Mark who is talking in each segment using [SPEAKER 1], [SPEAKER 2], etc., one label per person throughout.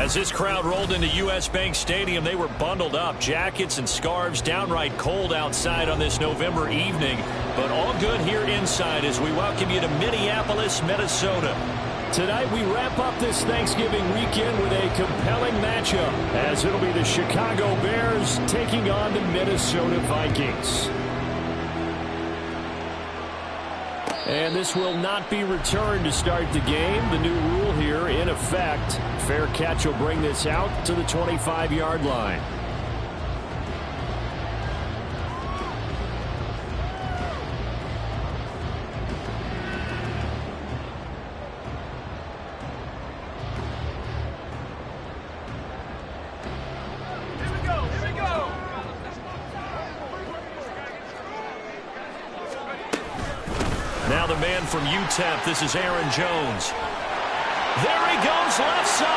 [SPEAKER 1] As this crowd rolled into U.S. Bank Stadium, they were bundled up, jackets and scarves, downright cold outside on this November evening. But all good here inside as we welcome you to Minneapolis, Minnesota. Tonight we wrap up this Thanksgiving weekend with a compelling matchup, as it'll be the Chicago Bears taking on the Minnesota Vikings. And this will not be returned to start the game. The new rule here in effect. Fair catch will bring this out to the 25-yard line. Now the man from UTEP, this is Aaron Jones. There he goes, left side.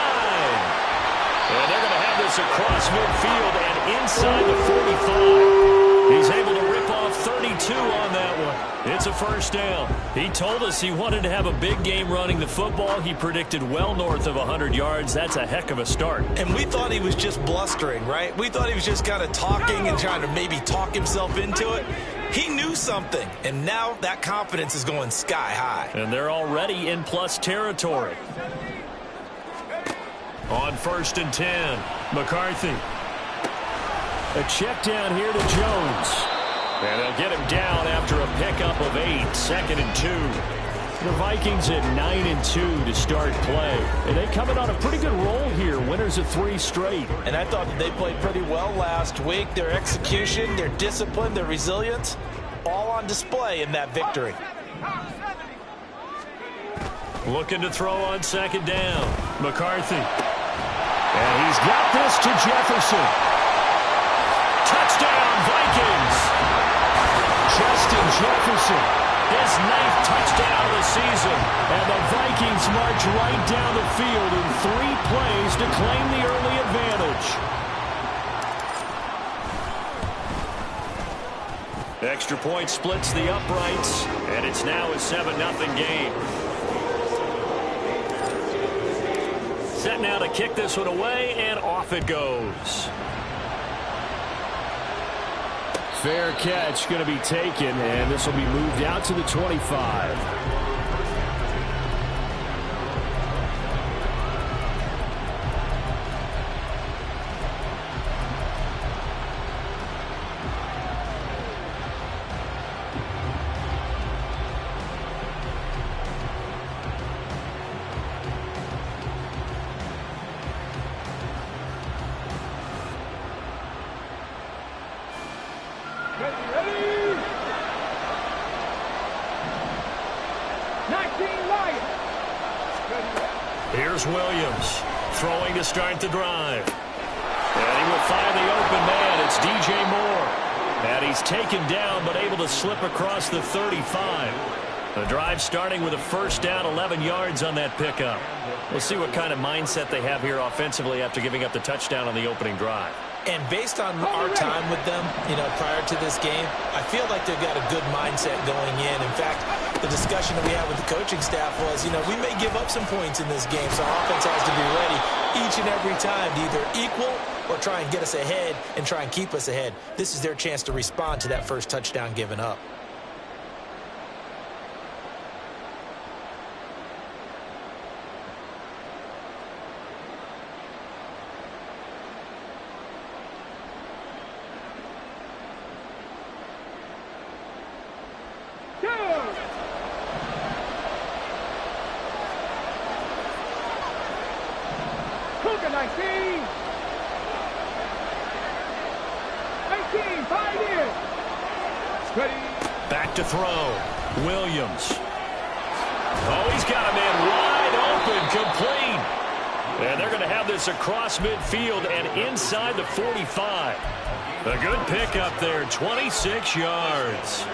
[SPEAKER 1] And they're going to have this across midfield and inside the 45. He's able to rip off 32 on that one. It's a first down. He told us he wanted to have a big game running the football. He predicted well north of 100 yards. That's a heck of a start.
[SPEAKER 2] And we thought he was just blustering, right? We thought he was just kind of talking and trying to maybe talk himself into it. He knew something, and now that confidence is going sky high.
[SPEAKER 1] And they're already in plus territory. On 1st and 10, McCarthy. A check down here to Jones. And they'll get him down after a pickup of 8, 2nd and 2. The Vikings at 9-2 to start play. And they come in on a pretty good roll here. Winners of 3 straight.
[SPEAKER 2] And I thought that they played pretty well last week. Their execution, their discipline, their resilience, all on display in that victory.
[SPEAKER 1] Looking to throw on 2nd down. McCarthy. And he's got this to Jefferson. Touchdown, Vikings. Justin Jefferson. His 9th touchdown of the season. And the Vikings march right down the field in 3 plays to claim the early advantage. Extra point splits the uprights, and it's now a 7-0 game. Set now to kick this one away, and off it goes. Fair catch going to be taken, and this will be moved out to the 25. Here's Williams throwing to start the drive. And he will find the open man. It's DJ Moore. And he's taken down but able to slip across the 35. The drive starting with a first down, 11 yards on that pickup. We'll see what kind of mindset they have here offensively after giving up the touchdown on the opening drive.
[SPEAKER 2] And based on our time with them, prior to this game, I feel like they've got a good mindset going in. In fact, the discussion that we had with the coaching staff was, we may give up some points in this game, so our offense has to be ready each and every time to either equal or try and get us ahead and try and keep us ahead. This is their chance to respond to that first touchdown given up.
[SPEAKER 1] Back to throw. Williams. Oh, he's got a man wide open, complete. And they're going to have this across midfield and inside the 45. A good pickup there, 26 yards.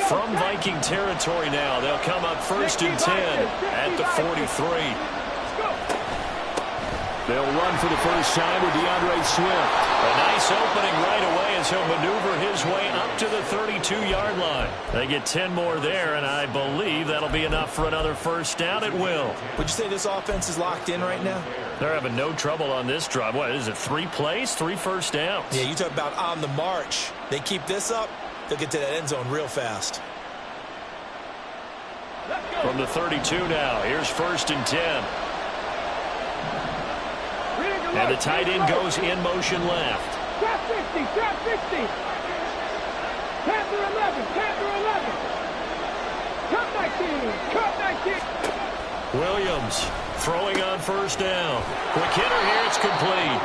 [SPEAKER 1] From Viking territory now, they'll come up 1st and 10 at the 43. They'll run for the first time with DeAndre Swift. A nice opening right away as he'll maneuver his way up to the 32-yard line. They get 10 more there, and I believe that'll be enough for another first down at will.
[SPEAKER 2] Would you say this offense is locked in right now?
[SPEAKER 1] They're having no trouble on this drive. What is it, 3 plays, 3 first downs?
[SPEAKER 2] Yeah, you talk about on the march. They keep this up, they'll get to that end zone real fast.
[SPEAKER 1] From the 32 now, here's 1st and 10. And the tight end goes in motion left.
[SPEAKER 3] Trap 60, trap 60. Panther 11, Panther 11. Cut 19, cut 19.
[SPEAKER 1] Williams throwing on first down. Quick hitter here, it's complete.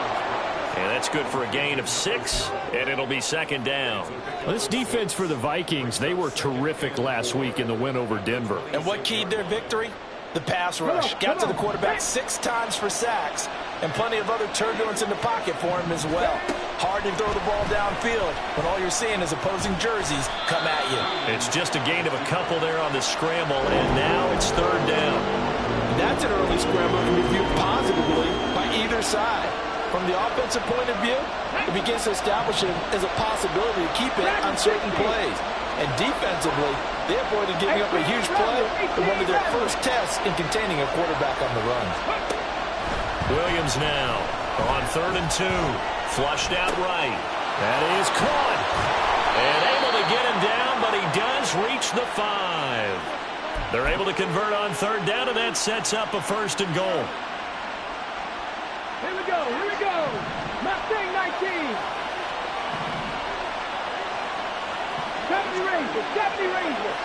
[SPEAKER 1] And that's good for a gain of 6, and it'll be 2nd down.
[SPEAKER 4] Well, this defense for the Vikings, they were terrific last week in the win over Denver.
[SPEAKER 2] And what keyed their victory? The pass rush. Got to the quarterback 6 times for sacks, and plenty of other turbulence in the pocket for him as well. Hard to throw the ball downfield when all you're seeing is opposing jerseys come at you.
[SPEAKER 1] It's just a gain of a couple there on the scramble, and now it's 3rd down.
[SPEAKER 2] That's an early scramble that can be viewed positively by either side. From the offensive point of view, it begins to establish it as a possibility to keep it on certain plays. And defensively, they avoided giving up a huge play in one of their first tests in containing a quarterback on the run.
[SPEAKER 1] Williams now on 3rd and 2. Flushed out right. That is caught. And able to get him down, but he does reach the 5. They're able to convert on 3rd down, and that sets up a 1st and goal.
[SPEAKER 3] Here we go, here we go. Mustang 19. 70 Rangers, 70 Rangers.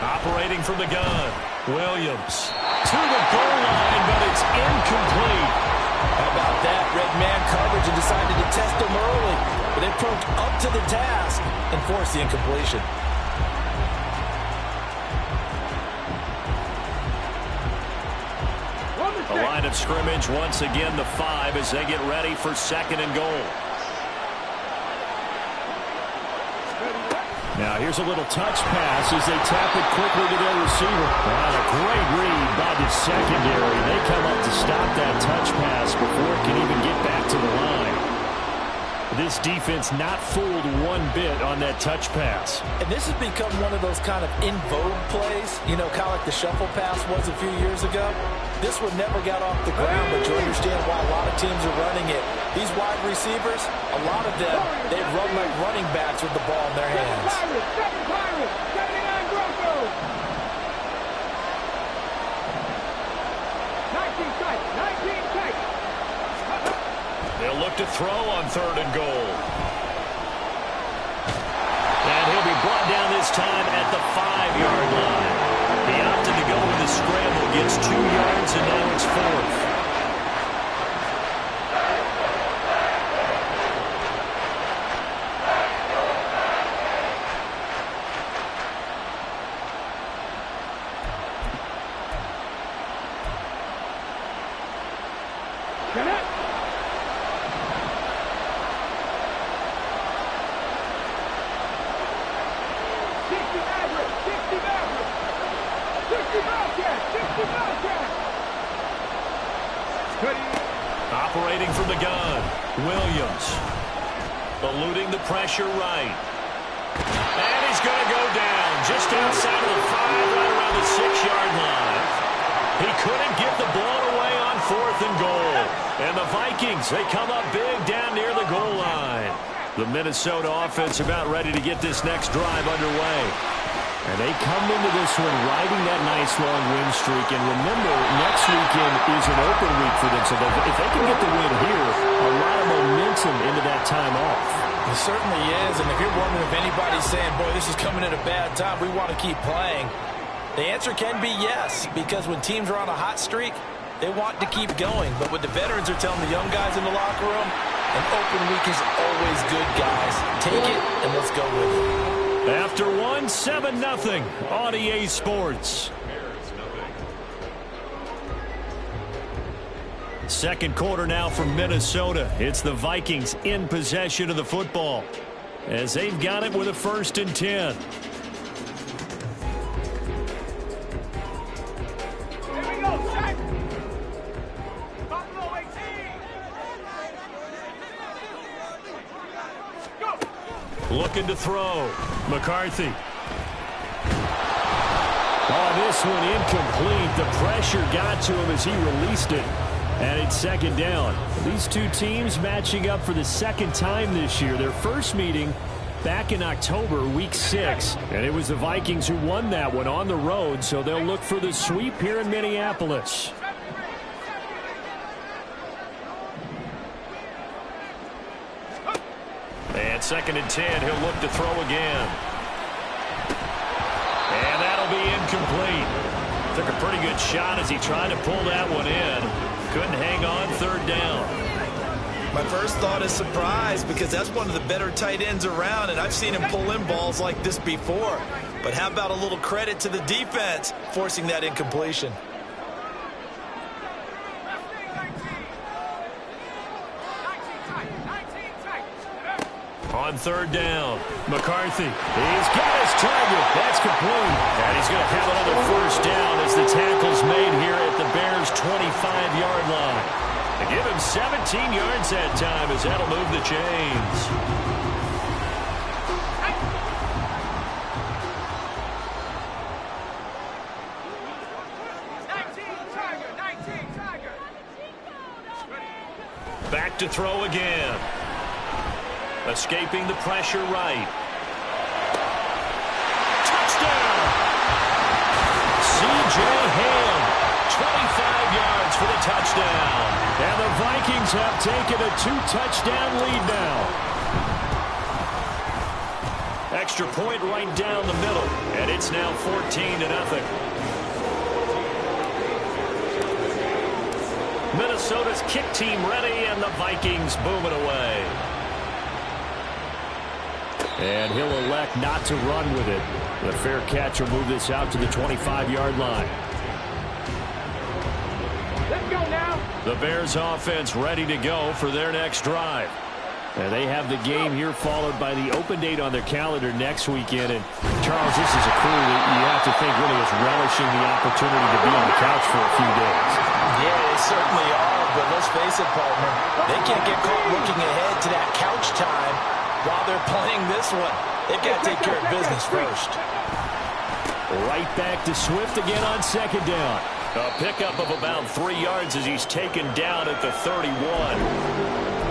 [SPEAKER 1] Operating from the gun. Williams to the goal line, but it's incomplete.
[SPEAKER 2] How about that? Red man coverage and decided to test him early. But they proved up to the task and forced the incompletion.
[SPEAKER 1] The line of scrimmage once again the 5 as they get ready for 2nd and goal.
[SPEAKER 4] Now here's a little touch pass as they tap it quickly to their receiver. Wow, a great read by the secondary. They come up to stop that touch pass before it can even get back to the line. This defense not fooled one bit on that touch pass.
[SPEAKER 2] And this has become one of those kind of in vogue plays, you know, kind of like the shuffle pass was a few years ago. This one never got off the ground, but you understand why a lot of teams are running it. These wide receivers, a lot of them, they run like running backs with the ball in their hands.
[SPEAKER 3] Second Pirates, 79 Broncos. 19 tight, 19 tight.
[SPEAKER 1] They'll look to throw on 3rd and goal. And he'll be brought down this time at the 5-yard line. He opted to go with the scramble, gets 2 yards, and now it's 4th. Operating from the gun, Williams. Eluding the pressure right. And he's going to go down just outside of the 5, right around the 6-yard line. He couldn't get the ball away on 4th and goal. And the Vikings, they come up big down near the goal line. The Minnesota offense about ready to get this next drive underway.
[SPEAKER 4] And they come into this one riding that nice long win streak. And remember, next weekend is an open week for them. So if they can get the win here, a lot of momentum into that time off.
[SPEAKER 2] It certainly is. And if you're wondering if anybody's saying, boy, this is coming at a bad time, we want to keep playing, the answer can be yes. Because when teams are on a hot streak, they want to keep going. But what the veterans are telling the young guys in the locker room, an open week is always good, guys. Take it and let's go with it.
[SPEAKER 1] After 1, 7-0 on EA Sports. Second quarter now from Minnesota. It's the Vikings in possession of the football. as they've got it with a 1st and 10. Looking to throw. McCarthy. Oh, this one incomplete. The pressure got to him as he released it. And it's 2nd down. These two teams matching up for the 2nd time this year. Their first meeting back in October, week 6. And it was the Vikings who won that one on the road, so they'll look for the sweep here in Minneapolis. And 2nd and 10, he'll look to throw again. And that'll be incomplete. Took a pretty good shot as he tried to pull that one in. Couldn't hang on 3rd down.
[SPEAKER 2] My first thought is surprise, because that's one of the better tight ends around, and I've seen him pull in balls like this before. But how about a little credit to the defense forcing that incompletion?
[SPEAKER 1] On 3rd down, McCarthy. He's got his target. That's complete. And he's going to have another 1st down as the tackle's made here at the Bears' 25-yard line. They give him 17 yards that time as that'll move the chains. Back to throw again. Escaping the pressure right. Touchdown! C.J. Ham, 25 yards for the touchdown. And the Vikings have taken a 2-touchdown lead now. Extra point right down the middle, and it's now 14-0. Minnesota's kick team ready, and the Vikings boom it away. And he'll elect not to run with it. The fair catch will move this out to the 25-yard line.
[SPEAKER 3] Let's go now.
[SPEAKER 1] The Bears offense ready to go for their next drive. And they have the game here followed by the open date on their calendar next weekend. And Charles, this is a crew that you have to think really is relishing the opportunity to be on the couch for a few days.
[SPEAKER 2] Yeah, they certainly are, but let's face it, partner. They can't get caught looking ahead to that couch time while they're playing this one. They've got to take care of business first.
[SPEAKER 1] Right back to Swift again on 2nd down. A pickup of about 3 yards as he's taken down at the 31.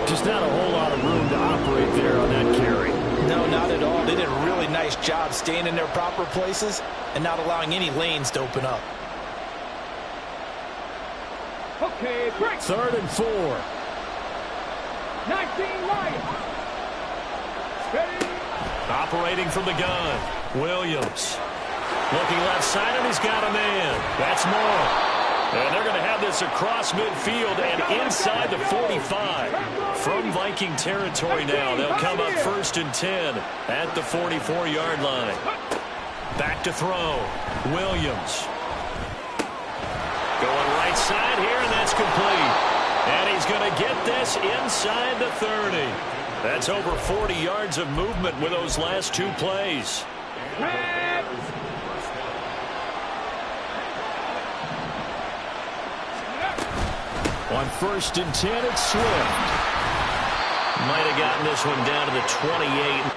[SPEAKER 1] Just not a whole lot of room to operate there on that carry.
[SPEAKER 2] No, not at all. They did a really nice job staying in their proper places and not allowing any lanes to open up.
[SPEAKER 3] Okay, break.
[SPEAKER 1] 3rd and 4.
[SPEAKER 3] 19 Lions. Ready.
[SPEAKER 1] Operating from the gun. Williams. Looking left side, and he's got a man. That's Moore. And they're going to have this across midfield and inside the 45. From Viking territory now, they'll come up 1st and 10 at the 44-yard line. Back to throw. Williams. Going right side here, and that's complete. And he's going to get this inside the 30. That's over 40 yards of movement with those last 2 plays. On 1st and 10, it's Swift. Might have gotten this one down to the 28.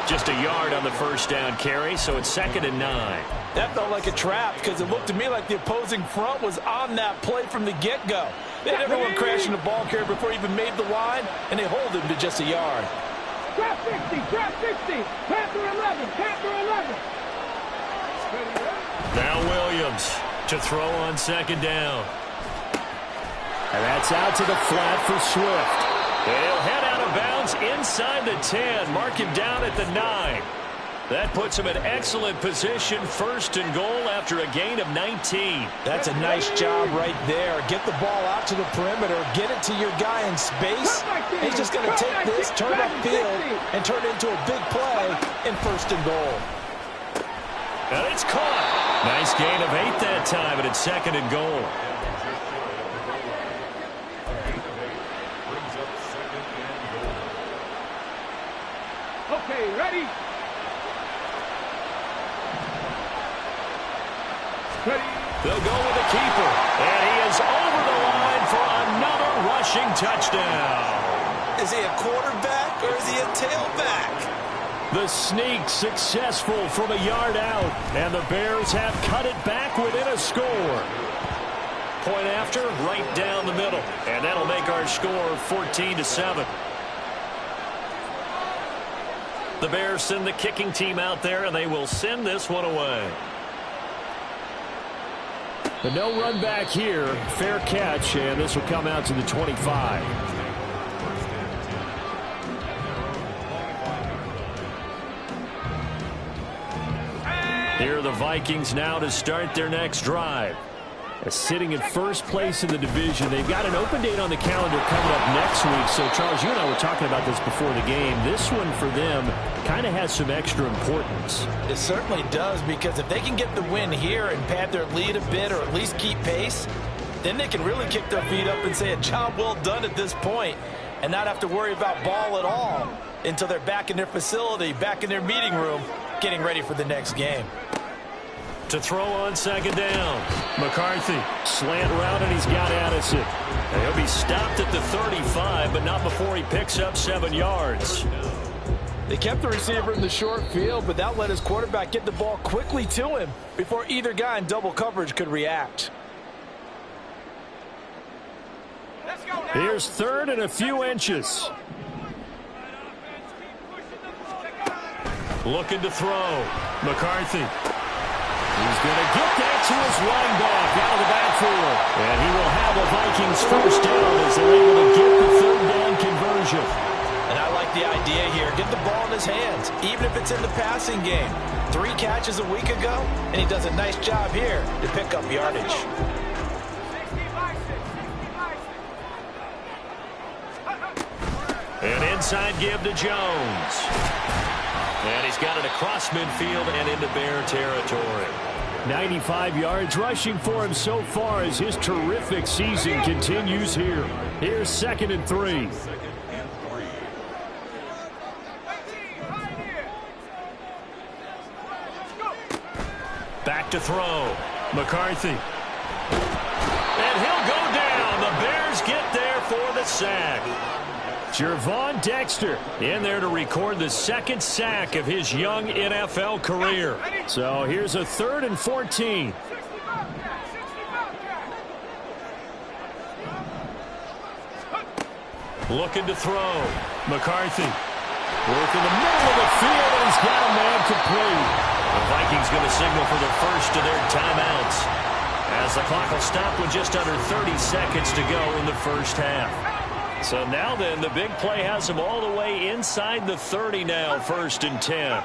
[SPEAKER 1] Just a yard on the 1st down carry, so it's 2nd and 9.
[SPEAKER 2] That felt like a trap because it looked to me like the opposing front was on that play from the get-go. They had everyone crashing the ball carrier before he even made the line, and they hold him to just a yard.
[SPEAKER 3] Trap 60, trap 60. Panther 11, Panther 11.
[SPEAKER 1] Now Williams to throw on 2nd down.
[SPEAKER 4] And that's out to the flat for Swift.
[SPEAKER 1] And he'll head out of bounds inside the 10. Mark him down at the 9. That puts him in excellent position, 1st and goal after a gain of 19.
[SPEAKER 2] That's a nice job right there. Get the ball out to the perimeter, get it to your guy in space. He's just going to take this, turn upfield, and turn it into a big play in 1st and goal.
[SPEAKER 1] And it's caught. Nice gain of 8 that time, and it's 2nd and goal.
[SPEAKER 3] Okay, ready?
[SPEAKER 1] They'll go with the keeper. And he is over the line for another rushing touchdown.
[SPEAKER 2] Is he a quarterback or is he a tailback?
[SPEAKER 4] The sneak successful from a yard out. And the Bears have cut it back within a score.
[SPEAKER 1] Point after, right down the middle. And that'll make our score 14-7. The Bears send the kicking team out there, and they will send this one away.
[SPEAKER 4] But no run back here. Fair catch, and this will come out to the 25. Here are the Vikings now to start their next drive. Sitting in first place in the division. They've got an open date on the calendar coming up next week. So, Charles, you and I were talking about this before the game. This one for them kind of has some extra importance.
[SPEAKER 2] It certainly does, because if they can get the win here and pad their lead a bit or at least keep pace, then they can really kick their feet up and say a job well done at this point and not have to worry about ball at all until they're back in their facility, back in their meeting room, getting ready for the next game.
[SPEAKER 1] To throw on 2nd down. McCarthy.
[SPEAKER 4] Slant route, and he's got Addison.
[SPEAKER 1] And he'll be stopped at the 35, but not before he picks up 7 yards.
[SPEAKER 2] They kept the receiver in the short field, but that let his quarterback get the ball quickly to him before either guy in double coverage could react.
[SPEAKER 4] Here's 3rd and a few inches.
[SPEAKER 1] Looking to throw. McCarthy.
[SPEAKER 4] He's going to get that to his running back out of the backfield.
[SPEAKER 1] And he will have a Vikings 1st down as they're able to get the 3rd down conversion.
[SPEAKER 2] And I like the idea here. Get the ball in his hands, even if it's in the passing game. 3 catches a week ago, and he does a nice job here to pick up yardage.
[SPEAKER 1] An inside give to Jones. And he's got it across midfield and into Bear territory.
[SPEAKER 4] 95 yards rushing for him so far as his terrific season continues here. Here's 2nd and 3.
[SPEAKER 1] Back to throw. McCarthy. And he'll go down. The Bears get there for the sack.
[SPEAKER 4] Gervon Dexter
[SPEAKER 1] in there to record the 2nd sack of his young NFL career.
[SPEAKER 4] So here's a 3rd and 14.
[SPEAKER 1] Looking to throw. McCarthy.
[SPEAKER 4] Work in the middle of the field, and he's got a man complete.
[SPEAKER 1] The Vikings going to signal for the first of their timeouts, as the clock will stop with just under 30 seconds to go in the first half. So now then, the big play has him all the way inside the 30 now, 1st and 10.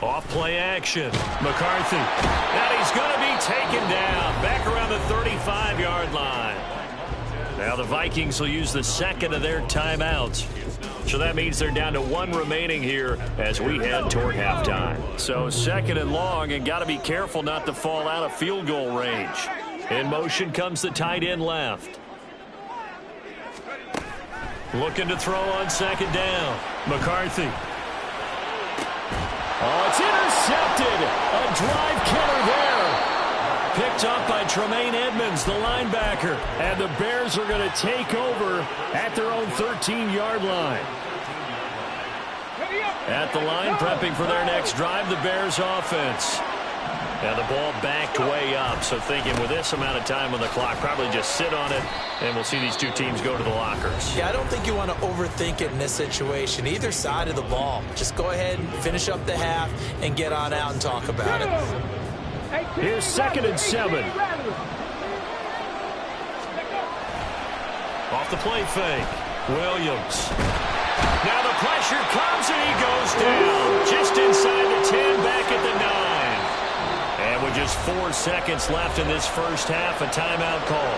[SPEAKER 1] Off play action. McCarthy. And he's going to be taken down back around the 35-yard line. Now the Vikings will use the 2nd of their timeouts. So that means they're down to 1 remaining here as we head toward halftime. So 2nd and long, and got to be careful not to fall out of field goal range. In motion comes the tight end left. Looking to throw on 2nd down. McCarthy.
[SPEAKER 4] Oh, it's intercepted. A drive killer there.
[SPEAKER 1] Picked up by Tremaine Edmonds, the linebacker.
[SPEAKER 4] And the Bears are going to take over at their own 13-yard line.
[SPEAKER 1] At the line, prepping for their next drive, the Bears offense. Now the ball backed way up, so thinking with this amount of time on the clock, probably just sit on it, and we'll see these two teams go to the lockers.
[SPEAKER 2] Yeah, I don't think you want to overthink it in this situation, either side of the ball. Just go ahead and finish up the half and get on out and talk about it.
[SPEAKER 4] Here's 2nd and 7.
[SPEAKER 1] Off the play fake. Williams. Now the pressure comes and he goes down. Just inside the 10, back at the 9. And with just 4 seconds left in this first half, a timeout call.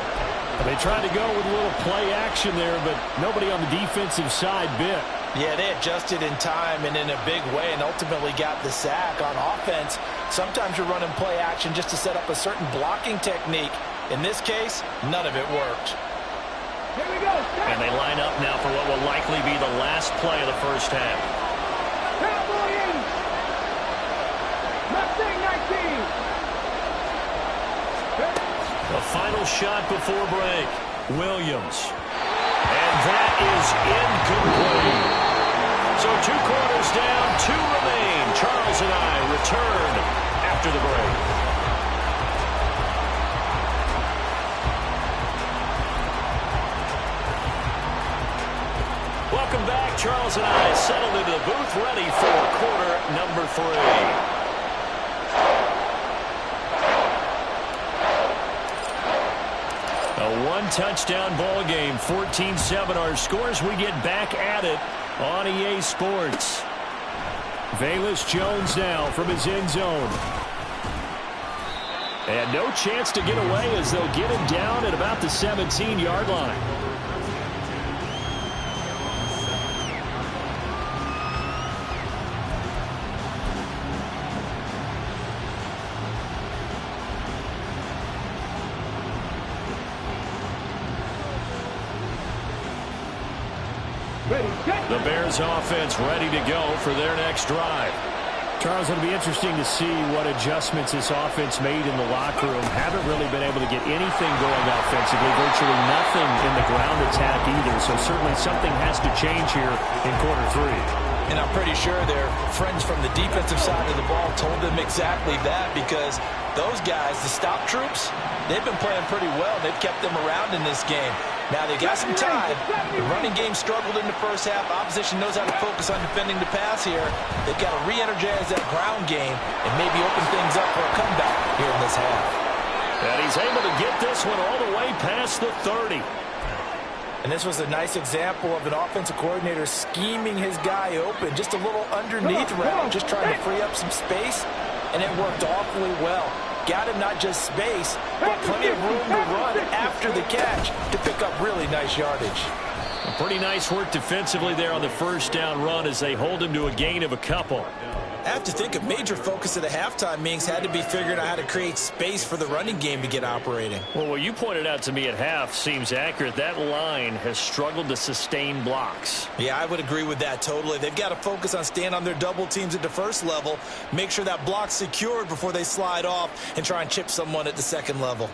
[SPEAKER 4] They tried to go with a little play action there, but nobody on the defensive side bit.
[SPEAKER 2] Yeah, they adjusted in time and in a big way and ultimately got the sack. On offense, sometimes you're running play action just to set up a certain blocking technique. In this case, none of it worked.
[SPEAKER 3] Here we go.
[SPEAKER 1] And they line up now for what will likely be the last play of the first half.
[SPEAKER 3] Cowboys. Mustang 19.
[SPEAKER 1] The final shot before break. Williams. And that is incomplete. So 2 quarters down, 2 remain. Charles and I return after the break. Welcome back. Charles and I settled into the booth ready for quarter number 3. A 1-touchdown ball game, 14-7 our scores. We get back at it on EA Sports. Velus Jones now from his end zone. And no chance to get away as they'll get him down at about the 17-yard line. The Bears offense ready to go for their next drive.
[SPEAKER 4] Charles, it'll be interesting to see what adjustments this offense made in the locker room. Haven't really been able to get anything going offensively, virtually nothing in the ground attack either. So certainly something has to change here in quarter 3.
[SPEAKER 2] And I'm pretty sure their friends from the defensive side of the ball told them exactly that, because those guys, the stop troops, they've been playing pretty well. They've kept them around in this game. Now they got some time. The running game struggled in the first half. Opposition knows how to focus on defending the pass here. They've got to re-energize that ground game and maybe open things up for a comeback here in this half.
[SPEAKER 1] And he's able to get this one all the way past the 30.
[SPEAKER 2] And this was a nice example of an offensive coordinator scheming his guy open. Just a little underneath route, just trying to free up some space, and it worked awfully well. Got him not just space, but plenty of room to run after the catch to pick up really nice yardage.
[SPEAKER 1] Pretty nice work defensively there on the first down run as they hold him to a gain of a couple.
[SPEAKER 2] I have to think a major focus of the halftime means had to be figuring out how to create space for the running game to get operating.
[SPEAKER 1] Well, what you pointed out to me at half seems accurate. That line has struggled to sustain blocks.
[SPEAKER 2] Yeah, I would agree with that totally. They've got to focus on staying on their double teams at the first level, make sure that block's secured before they slide off and try and chip someone at the second level.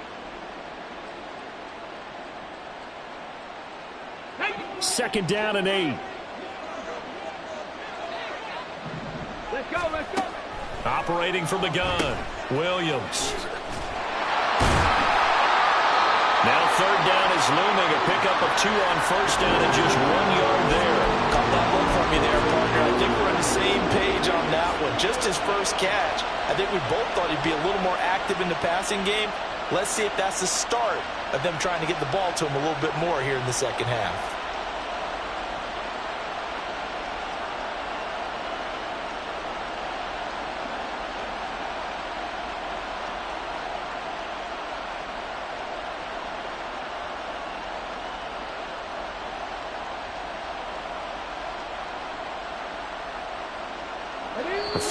[SPEAKER 4] Second down and 8.
[SPEAKER 3] Let's go, let's go.
[SPEAKER 1] Operating from the gun, Williams. Now third down is looming. A pickup of 2 on first down and just 1 yard there.
[SPEAKER 2] Caught that one from you there, partner. I think we're on the same page on that one. Just his first catch. I think we both thought he'd be a little more active in the passing game. Let's see if that's the start of them trying to get the ball to him a little bit more here in the second half.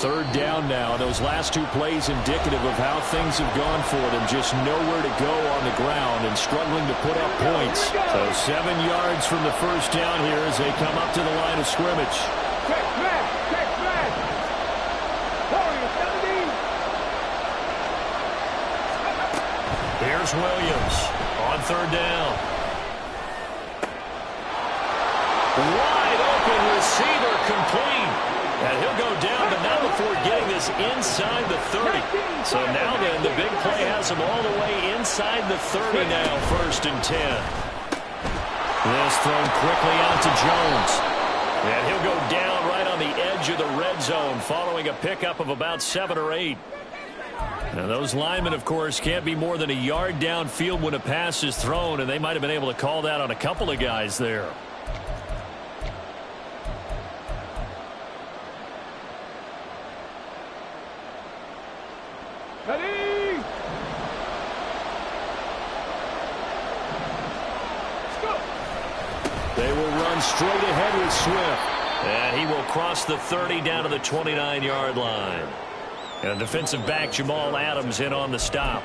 [SPEAKER 4] Third down now. Those last 2 plays indicative of how things have gone for them. Just nowhere to go on the ground and struggling to put up points. So 7 yards from the first down here as they come up to the line of scrimmage.
[SPEAKER 3] Check smash, check smash. Warriors 17.
[SPEAKER 1] Here's Williams on third down. Wide open receiver complete. And he'll go down, but not before getting this inside the 30. So now then, the big play has him all the way inside the 30 now, 1st and 10. This thrown quickly out to Jones. And he'll go down right on the edge of the red zone following a pickup of about 7 or 8. Now those linemen, of course, can't be more than a yard downfield when a pass is thrown, and they might have been able to call that on a couple of guys there.
[SPEAKER 3] Ready? Let's go.
[SPEAKER 1] They will run straight ahead with Swift. And he will cross the 30 down to the 29-yard line. And defensive back Jamal Adams in on the stop.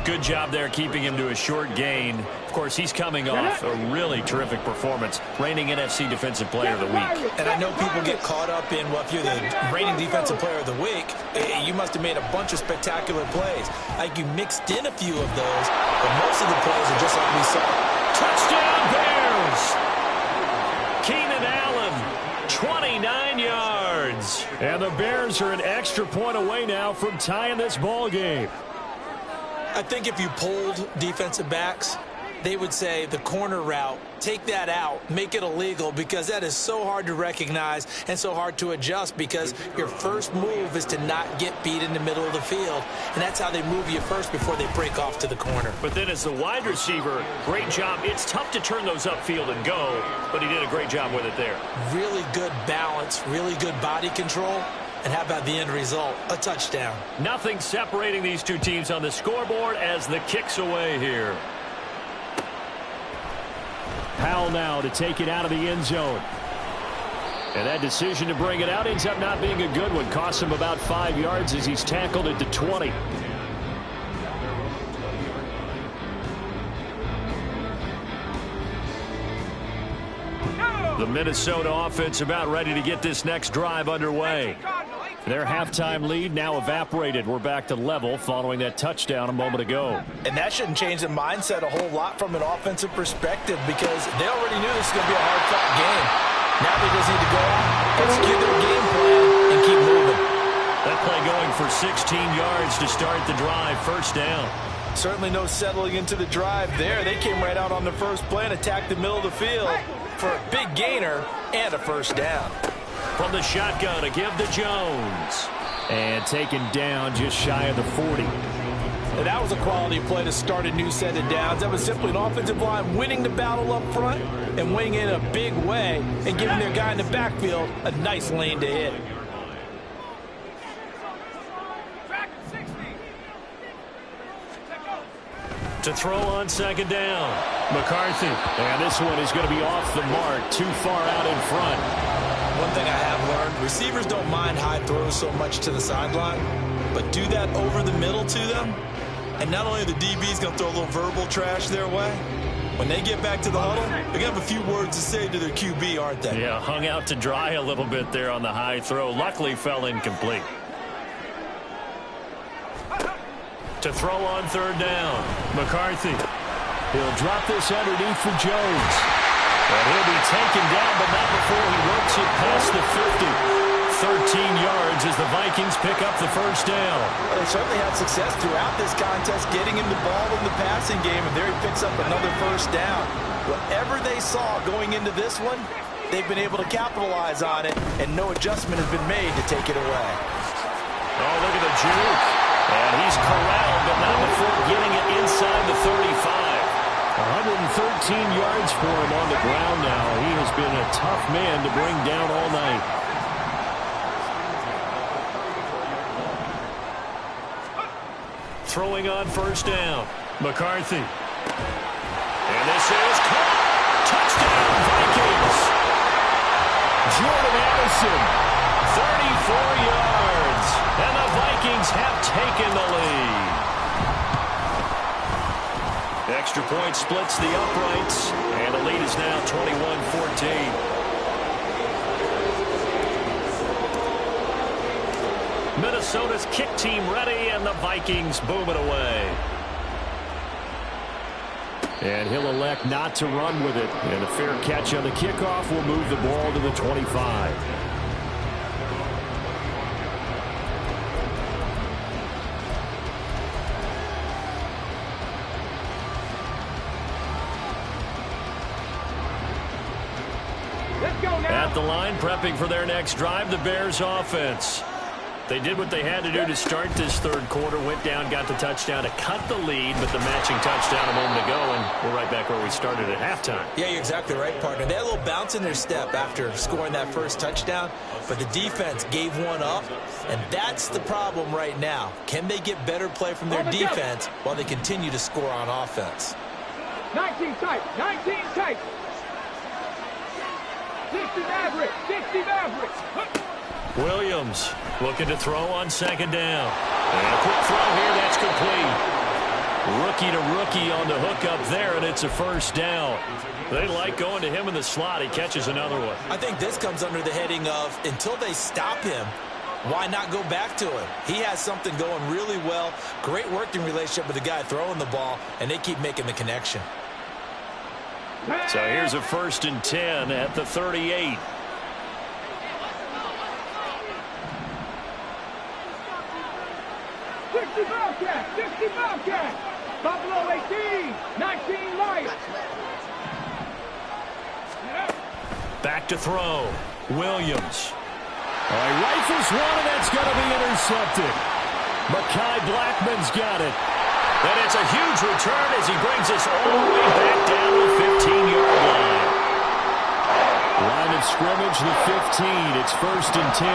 [SPEAKER 1] Good job there keeping him to a short gain. Of course, he's coming off a really terrific performance, reigning NFC Defensive Player of the Week.
[SPEAKER 2] And I know people get caught up in, well, if you're the reigning Defensive Player of the Week, you must have made a bunch of spectacular plays. Like you mixed in a few of those, but most of the plays are just like we saw.
[SPEAKER 1] Touchdown Bears! Keenan Allen, 29 yards. And the Bears are an extra point away now from tying this ball game.
[SPEAKER 2] I think if you polled defensive backs, they would say the corner route, take that out, make it illegal, because that is so hard to recognize and so hard to adjust, because your first move is to not get beat in the middle of the field, and that's how they move you first before they break off to the corner.
[SPEAKER 1] But then as the wide receiver, great job. It's tough to turn those upfield and go, but he did a great job with it there.
[SPEAKER 2] Really good balance, really good body control. And how about the end result? A touchdown.
[SPEAKER 1] Nothing separating these two teams on the scoreboard as the kick's away here.
[SPEAKER 4] Powell now to take it out of the end zone. And that decision to bring it out ends up not being a good one. Costs him about 5 yards as he's tackled at the 20.
[SPEAKER 1] The Minnesota offense about ready to get this next drive underway.
[SPEAKER 4] Their halftime lead now evaporated. We're back to level following that touchdown a moment ago.
[SPEAKER 2] And that shouldn't change the mindset a whole lot from an offensive perspective, because they already knew this was going to be a hard-fought game. Now they just need to go out, execute their game plan, and keep moving.
[SPEAKER 1] That play going for 16 yards to start the drive. First down.
[SPEAKER 2] Certainly no settling into the drive there. They came right out on the first play and attacked the middle of the field for a big gainer and a first down.
[SPEAKER 1] From the shotgun, a give to Jones.
[SPEAKER 4] And taken down just shy of the 40.
[SPEAKER 2] And that was a quality play to start a new set of downs. That was simply an offensive line winning the battle up front and winning in a big way and giving their guy in the backfield a nice lane to hit.
[SPEAKER 1] To throw on second down, McCarthy.
[SPEAKER 4] And this one is going to be off the mark, too far out in front.
[SPEAKER 2] One thing I have learned, receivers don't mind high throws so much to the sideline, but do that over the middle to them, and not only are the DBs going to throw a little verbal trash their way, when they get back to the huddle, they're going to have a few words to say to their QB, aren't they?
[SPEAKER 1] Yeah, hung out to dry a little bit there on the high throw. Luckily fell incomplete. To throw on third down, McCarthy.
[SPEAKER 4] He'll drop this underneath for Jones.
[SPEAKER 1] And he'll be taken down, but not before he works it past the 50. 13 yards as the Vikings pick up the first down.
[SPEAKER 2] Well, they certainly had success throughout this contest getting him the ball in the passing game, and there he picks up another first down. Whatever they saw going into this one, they've been able to capitalize on it, and no adjustment has been made to take it away.
[SPEAKER 1] Oh, look at the juke. And he's corralled, but not before getting it inside the 35.
[SPEAKER 4] 113 yards for him on the ground now. He has been a tough man to bring down all night.
[SPEAKER 1] Throwing on first down, McCarthy. And this is caught. Touchdown, Vikings.
[SPEAKER 4] Jordan Addison.
[SPEAKER 1] 34 yards. And the Vikings have taken the lead. Extra point splits the uprights, and the lead is now 21-14. Minnesota's kick team ready, and the Vikings boom it away.
[SPEAKER 4] And he'll elect not to run with it. And a fair catch on the kickoff will move the ball to the 25.
[SPEAKER 3] Let's go now.
[SPEAKER 1] At the line, prepping for their next drive, the Bears offense. They did what they had to do to start this third quarter, went down, got the touchdown to cut the lead, but the matching touchdown a moment ago, and we're right back where we started at halftime.
[SPEAKER 2] Yeah, you're exactly right, partner. They had a little bounce in their step after scoring that first touchdown, but the defense gave one up, and that's the problem right now. Can they get better play from their defense while they continue to score on offense?
[SPEAKER 3] 19 tight, 19 tight. 60 Maverick, 60 Maverick.
[SPEAKER 1] Williams looking to throw on second down. And a quick throw here, that's complete. Rookie to rookie on the hook up there, and it's a first down. They like going to him in the slot. He catches another one.
[SPEAKER 2] I think this comes under the heading of until they stop him, why not go back to him? He has something going really well. Great working relationship with the guy throwing the ball, and they keep making the connection.
[SPEAKER 1] So here's a 1st and 10 at the 38.
[SPEAKER 3] Buffalo 18, 19 Lions.
[SPEAKER 1] Back to throw. Williams.
[SPEAKER 4] All right, rifles one, and that's going to be intercepted. Mekhi Blackmon's got it.
[SPEAKER 1] And it's a huge return as he brings us all the way back down to the 15-yard line.
[SPEAKER 4] Line of scrimmage, the 15. It's 1st and 10.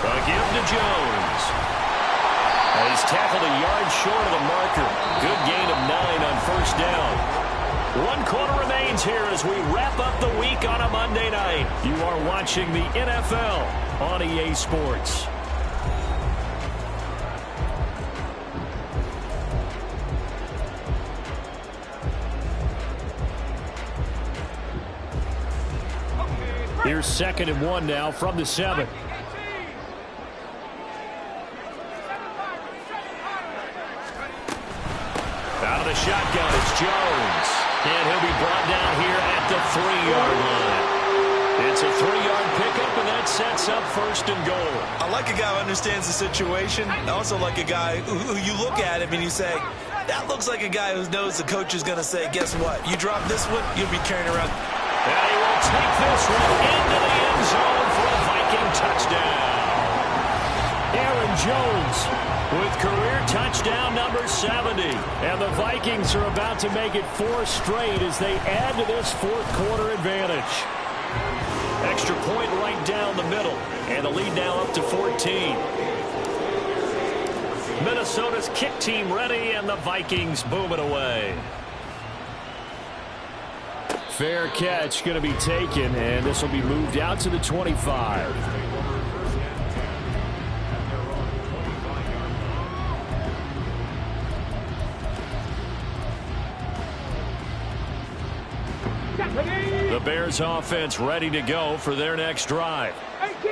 [SPEAKER 1] A give to Jones. And he's tackled a yard short of the marker. Good gain of 9 on 1st down. 1 quarter remains here as we wrap up the week on a Monday night. You are watching the NFL on EA Sports.
[SPEAKER 4] Here's 2nd and 1 now from the 7.
[SPEAKER 1] Out of the shotgun, it's Jones. And he'll be brought down here at the 3-yard line. It's a 3-yard pickup, and that sets up 1st and goal.
[SPEAKER 2] I like a guy who understands the situation. I also like a guy who you look at him and you say, that looks like a guy who knows the coach is going to say, guess what? You drop this one, you'll be carrying around.
[SPEAKER 1] And he will take this one into the end zone for a Viking touchdown.
[SPEAKER 4] Aaron Jones
[SPEAKER 1] with career touchdown number 70.
[SPEAKER 4] And the Vikings are about to make it 4 straight as they add to this 4th quarter advantage.
[SPEAKER 1] Extra point right down the middle. And the lead now up to 14. Minnesota's kick team ready, and the Vikings boom it away.
[SPEAKER 4] Fair catch going to be taken, and this will be moved out to the 25.
[SPEAKER 1] The Bears offense ready to go for their next drive.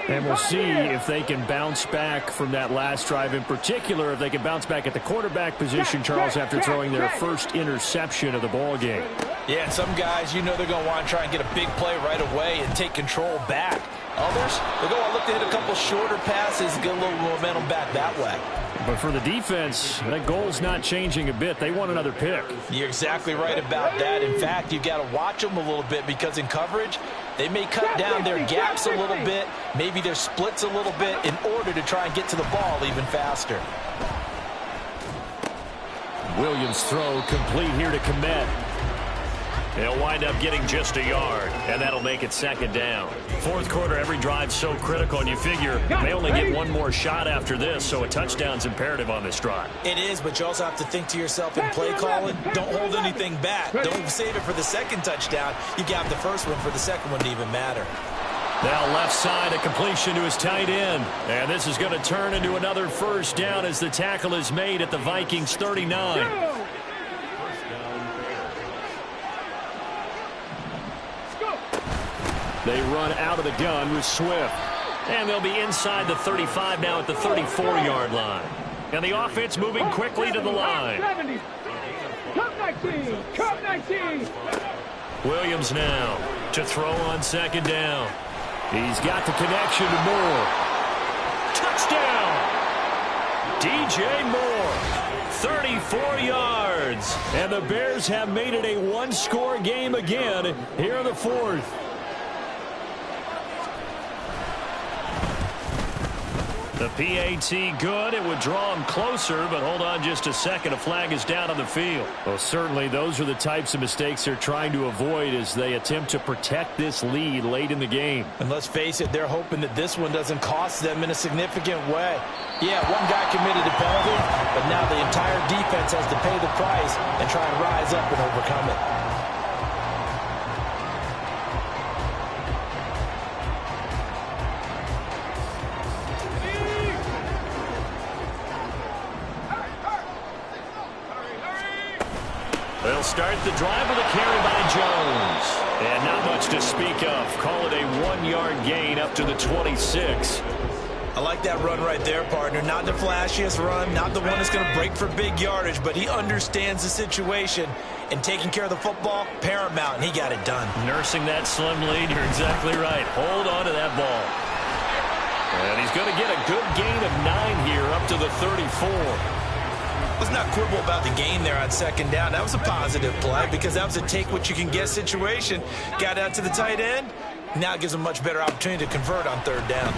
[SPEAKER 4] And we'll see if they can bounce back from that last drive. In particular, if they can bounce back at the quarterback position, Charles, after throwing their first interception of the ball game.
[SPEAKER 2] Yeah, and some guys, you know they're going to want to try and get a big play right away and take control back. Others, they're going to look to hit a couple shorter passes and get a little momentum back that way.
[SPEAKER 4] But for the defense, that goal's not changing a bit. They want another pick.
[SPEAKER 2] You're exactly right about that. In fact, you've got to watch them a little bit because in coverage, they may cut down their gaps a little bit, maybe their splits a little bit in order to try and get to the ball even faster.
[SPEAKER 4] Williams' throw complete here to Kmet.
[SPEAKER 1] They'll wind up getting just a yard, and that'll make it 2nd down. 4th quarter, every drive's so critical, and you figure they only get one more shot after this, so a touchdown's imperative on this drive.
[SPEAKER 2] It is, but you also have to think to yourself in play calling, don't hold anything back. Don't save it for the 2nd touchdown. You got the first one for the 2nd one to even matter.
[SPEAKER 1] Now left side, a completion to his tight end. And this is going to turn into another 1st down as the tackle is made at the Vikings 39.
[SPEAKER 4] They run out of the gun with Swift.
[SPEAKER 1] And they'll be inside the 35 now at the 34-yard line. And the offense moving quickly to the line.
[SPEAKER 3] Cup 19! Cup 19!
[SPEAKER 1] Williams now to throw on 2nd down.
[SPEAKER 4] He's got the connection to Moore.
[SPEAKER 1] Touchdown! DJ Moore, 34 yards.
[SPEAKER 4] And the Bears have made it a one-score game again here in the 4th.
[SPEAKER 1] The PAT good. It would draw him closer, but hold on just a second. A flag is down on the field.
[SPEAKER 4] Well, certainly those are the types of mistakes they're trying to avoid as they attempt to protect this lead late in the game.
[SPEAKER 2] And let's face it, they're hoping that this one doesn't cost them in a significant way. Yeah, one guy committed a penalty, but now the entire defense has to pay the price and try and rise up and overcome it.
[SPEAKER 1] They'll start the drive with a carry by Jones. And not much to speak of. Call it a 1-yard gain up to the 26.
[SPEAKER 2] I like that run right there, partner. Not the flashiest run, not the one that's going to break for big yardage, but he understands the situation, and taking care of the football, paramount, and he got it done.
[SPEAKER 1] Nursing that slim lead, you're exactly right. Hold on to that ball. And he's going to get a good gain of 9 here up to the 34.
[SPEAKER 2] Let's not quibble about the gain there on second down. That was a positive play because that was a take-what-you-can-get situation. Got out to the tight end. Now it gives him a much better opportunity to convert on third down.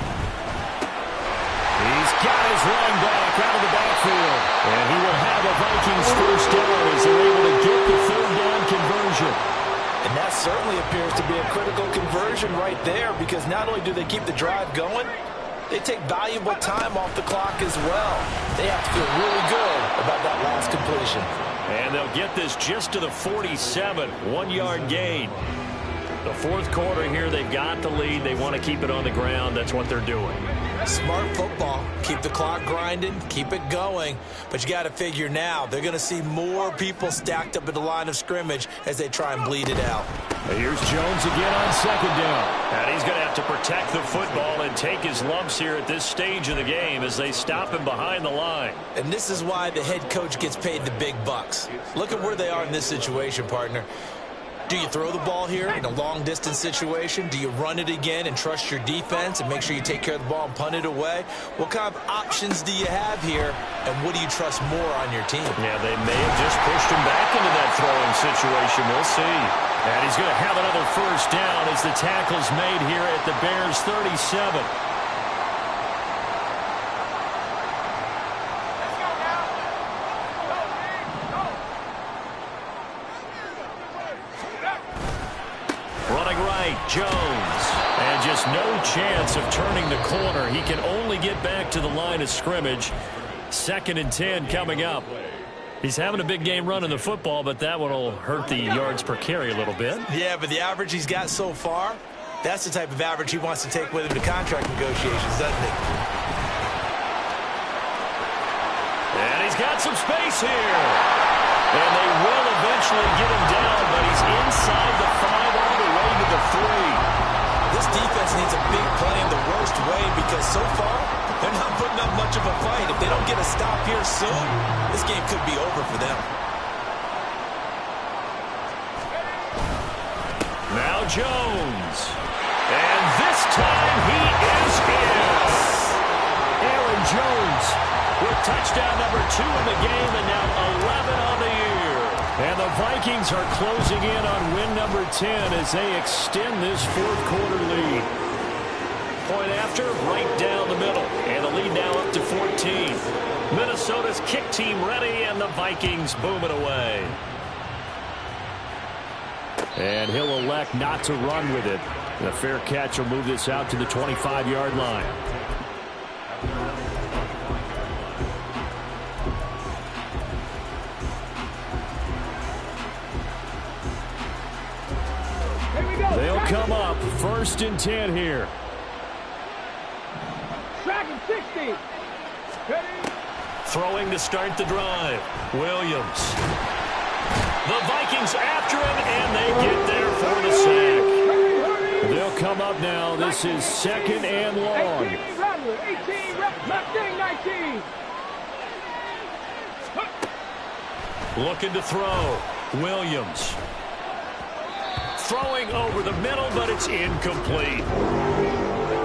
[SPEAKER 4] He's got his running back out of the backfield. And he will have a Vikings first down as they're able to get the third down conversion.
[SPEAKER 2] And that certainly appears to be a critical conversion right there because not only do they keep the drive going, they take valuable time off the clock as well. They have to feel really good about that last completion.
[SPEAKER 1] And they'll get this just to the 47, 1-yard gain. The fourth quarter here, they've got the lead. They want to keep it on the ground. That's what they're doing.
[SPEAKER 2] Smart football. Keep the clock grinding. Keep it going. But you got to figure now, they're going to see more people stacked up at the line of scrimmage as they try and bleed it out.
[SPEAKER 4] Here's Jones again on second down.
[SPEAKER 1] And he's going to have to protect the football and take his lumps here at this stage of the game as they stop him behind the line.
[SPEAKER 2] And this is why the head coach gets paid the big bucks. Look at where they are in this situation, partner. Do you throw the ball here in a long-distance situation? Do you run it again and trust your defense and make sure you take care of the ball and punt it away? What kind of options do you have here, and what do you trust more on your team?
[SPEAKER 1] Yeah, they may have just pushed him back into that throwing situation. We'll see. And he's going to have another first down as the tackle's made here at the Bears' 37. Jones, and just no chance of turning the corner. He can only get back to the line of scrimmage. 2nd and 10 coming up. He's having a big game running the football, but that one will hurt the yards per carry a little bit.
[SPEAKER 2] Yeah, but the average he's got so far, that's the type of average he wants to take with him to contract negotiations, doesn't he?
[SPEAKER 1] And he's got some space here. And they will eventually get him down, but he's inside the 5 all the way to the 3.
[SPEAKER 2] This defense needs a big play in the worst way because so far they're not putting up much of a fight. If they don't get a stop here soon, this game could be over for them.
[SPEAKER 1] Now Jones. And this time he is in. Aaron Jones with touchdown number 2 in the game and now 11 on the year. And the Vikings are closing in on win number 10 as they extend this fourth quarter lead. Point after, right down the middle. And the lead now up to 14. Minnesota's kick team ready, and the Vikings boom it away.
[SPEAKER 4] And he'll elect not to run with it. The fair catch will move this out to the 25-yard line. They'll come up 1st and 10 here.
[SPEAKER 3] Second 60. Ready?
[SPEAKER 1] Throwing to start the drive. Williams. The Vikings after him, and they get there for the sack.
[SPEAKER 4] They'll come up now. This is 2nd and long.
[SPEAKER 3] 18, Rattler. 18, Mustang 19.
[SPEAKER 1] Looking to throw. Williams. Throwing over the middle, but it's incomplete.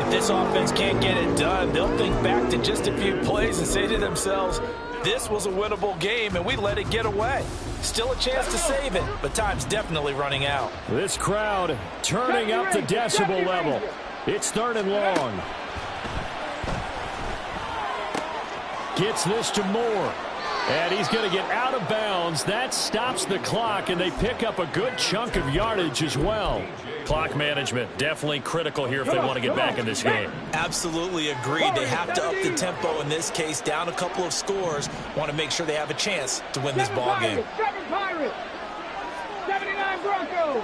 [SPEAKER 2] If this offense can't get it done, they'll think back to just a few plays and say to themselves, this was a winnable game, and we let it get away. Still a chance to save it, but time's definitely running out.
[SPEAKER 4] This crowd turning up the decibel level. It's 3rd and long. Gets this to Moore. And he's going to get out of bounds. That stops the clock, and they pick up a good chunk of yardage as well.
[SPEAKER 1] Clock management definitely critical here if they want to get back in this game.
[SPEAKER 2] Absolutely agreed. They have to up the tempo in this case, down a couple of scores. Want to make sure they have a chance to win this ball game.
[SPEAKER 3] 7 Pirates, 79 Broncos.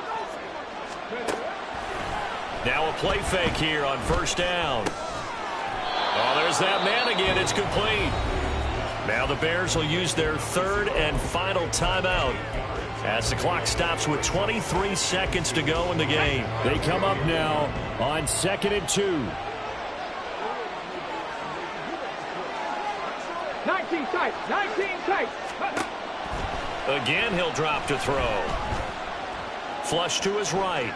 [SPEAKER 1] Now a play fake here on first down. Oh, there's that man again. It's complete. Now the Bears will use their third and final timeout as the clock stops with 23 seconds to go in the game.
[SPEAKER 4] They come up now on 2nd and 2.
[SPEAKER 3] 19 tight, 19 tight.
[SPEAKER 1] Again, he'll drop to throw. Flush to his right.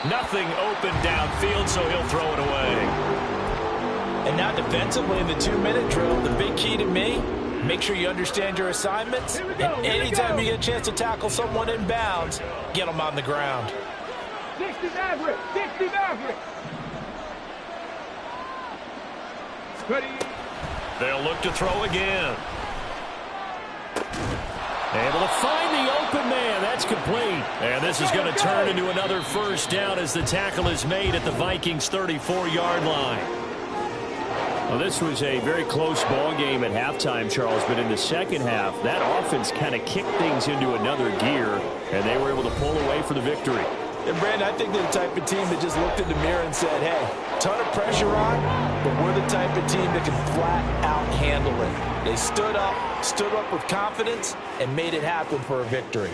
[SPEAKER 1] Nothing open downfield, so he'll throw it away.
[SPEAKER 2] And now defensively in the 2-minute drill, the big key to me, make sure you understand your assignments. And anytime you get a chance to tackle someone in bounds, get them on the ground.
[SPEAKER 3] 60 Maverick, 60 Maverick.
[SPEAKER 1] They'll look to throw again.
[SPEAKER 4] Able to find the open man. That's complete.
[SPEAKER 1] And this is going to turn into another first down as the tackle is made at the Vikings' 34-yard line.
[SPEAKER 4] Well, this was a very close ball game at halftime, Charles, but in the second half, that offense kind of kicked things into another gear, and they were able to pull away for the victory.
[SPEAKER 2] And, Brandon, I think they're the type of team that just looked in the mirror and said, hey, ton of pressure on, but we're the type of team that can flat out handle it. They stood up with confidence, and made it happen for a victory.